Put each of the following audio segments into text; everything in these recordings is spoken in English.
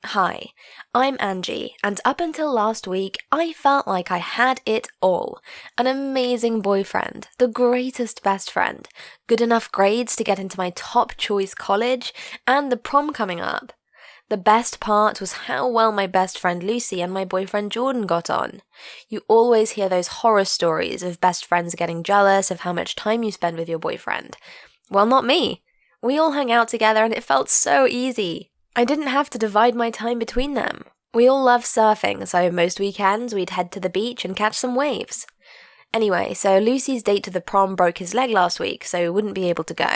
Hi, I'm Angie, and up until last week, I felt like I had it all. An amazing boyfriend, the greatest best friend, good enough grades to get into my top choice college, and the prom coming up. The best part was how well my best friend Lucy and my boyfriend Jordan got on. You always hear those horror stories of best friends getting jealous of how much time you spend with your boyfriend. Well, not me. We all hung out together and it felt so easy. I didn't have to divide my time between them. We all love surfing, so most weekends we'd head to the beach and catch some waves. Anyway, so Lucy's date to the prom broke his leg last week, so he wouldn't be able to go.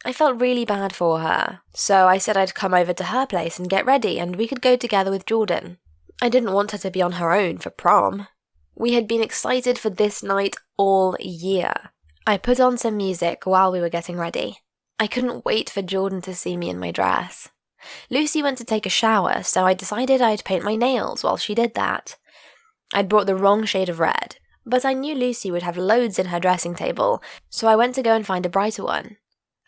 I felt really bad for her, so I said I'd come over to her place and get ready and we could go together with Jordan. I didn't want her to be on her own for prom. We had been excited for this night all year. I put on some music while we were getting ready. I couldn't wait for Jordan to see me in my dress. Lucy went to take a shower, so I decided I'd paint my nails while she did that. I'd brought the wrong shade of red, but I knew Lucy would have loads in her dressing table, so I went to go and find a brighter one.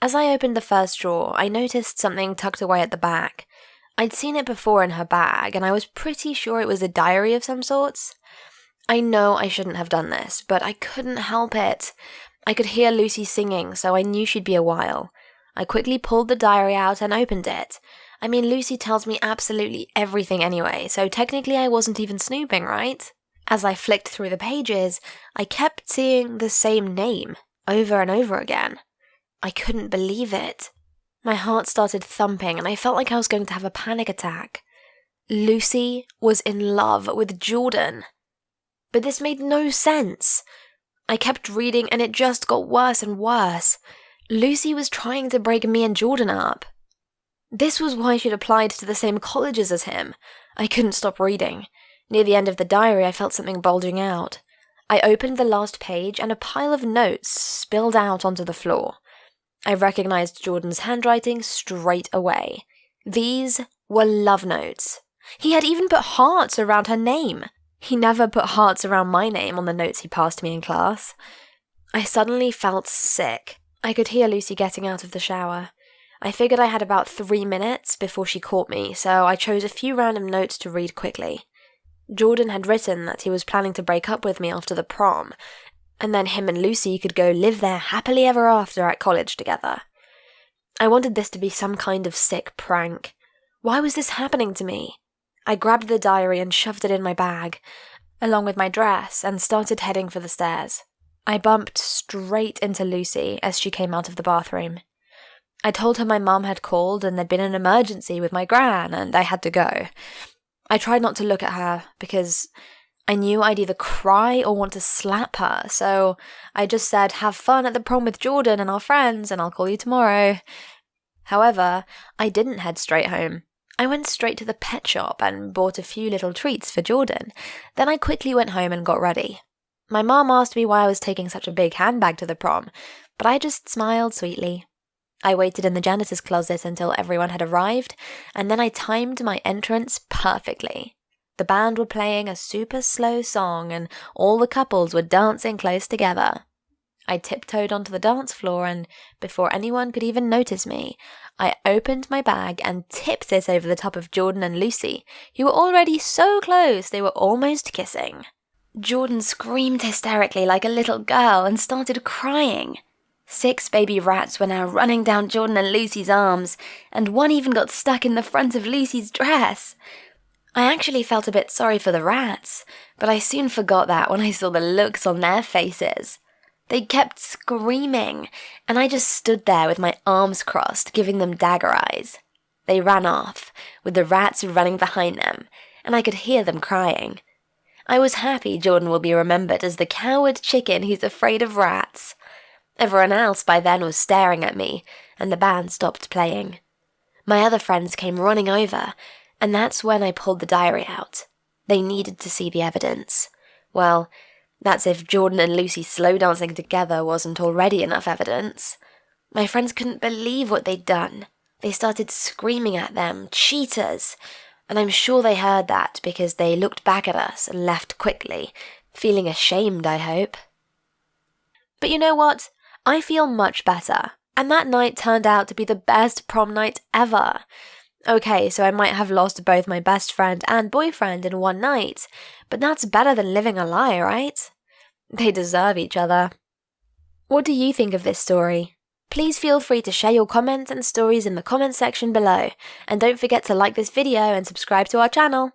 As I opened the first drawer, I noticed something tucked away at the back. I'd seen it before in her bag, and I was pretty sure it was a diary of some sorts. I know I shouldn't have done this, but I couldn't help it. I could hear Lucy singing, so I knew she'd be a while. I quickly pulled the diary out and opened it. I mean, Lucy tells me absolutely everything anyway, so technically I wasn't even snooping, right? As I flicked through the pages, I kept seeing the same name over and over again. I couldn't believe it. My heart started thumping and I felt like I was going to have a panic attack. Lucy was in love with Jordan. But this made no sense. I kept reading and it just got worse and worse. Lucy was trying to break me and Jordan up. This was why she'd applied to the same colleges as him. I couldn't stop reading. Near the end of the diary, I felt something bulging out. I opened the last page and a pile of notes spilled out onto the floor. I recognized Jordan's handwriting straight away. These were love notes. He had even put hearts around her name. He never put hearts around my name on the notes he passed me in class. I suddenly felt sick. I could hear Lucy getting out of the shower. I figured I had about 3 minutes before she caught me, so I chose a few random notes to read quickly. Jordan had written that he was planning to break up with me after the prom, and then him and Lucy could go live their happily ever after at college together. I wanted this to be some kind of sick prank. Why was this happening to me? I grabbed the diary and shoved it in my bag, along with my dress, and started heading for the stairs. I bumped straight into Lucy as she came out of the bathroom. I told her my mum had called and there'd been an emergency with my gran and I had to go. I tried not to look at her because I knew I'd either cry or want to slap her, so I just said, "Have fun at the prom with Jordan and our friends and I'll call you tomorrow." However, I didn't head straight home. I went straight to the pet shop and bought a few little treats for Jordan. Then I quickly went home and got ready. My mum asked me why I was taking such a big handbag to the prom, but I just smiled sweetly. I waited in the janitor's closet until everyone had arrived, and then I timed my entrance perfectly. The band were playing a super slow song, and all the couples were dancing close together. I tiptoed onto the dance floor, and before anyone could even notice me, I opened my bag and tipped it over the top of Jordan and Lucy, who were already so close they were almost kissing. Jordan screamed hysterically like a little girl and started crying. 6 baby rats were now running down Jordan and Lucy's arms, and one even got stuck in the front of Lucy's dress. I actually felt a bit sorry for the rats, but I soon forgot that when I saw the looks on their faces. They kept screaming, and I just stood there with my arms crossed, giving them dagger eyes. They ran off, with the rats running behind them, and I could hear them crying. I was happy Jordan will be remembered as the coward chicken who's afraid of rats. Everyone else by then was staring at me, and the band stopped playing. My other friends came running over, and that's when I pulled the diary out. They needed to see the evidence. Well, that's if Jordan and Lucy slow dancing together wasn't already enough evidence. My friends couldn't believe what they'd done. They started screaming at them, "Cheaters!" And I'm sure they heard that because they looked back at us and left quickly, feeling ashamed, I hope. But you know what? I feel much better, and that night turned out to be the best prom night ever. Okay, so I might have lost both my best friend and boyfriend in one night, but that's better than living a lie, right? They deserve each other. What do you think of this story? Please feel free to share your comments and stories in the comment section below, and don't forget to like this video and subscribe to our channel.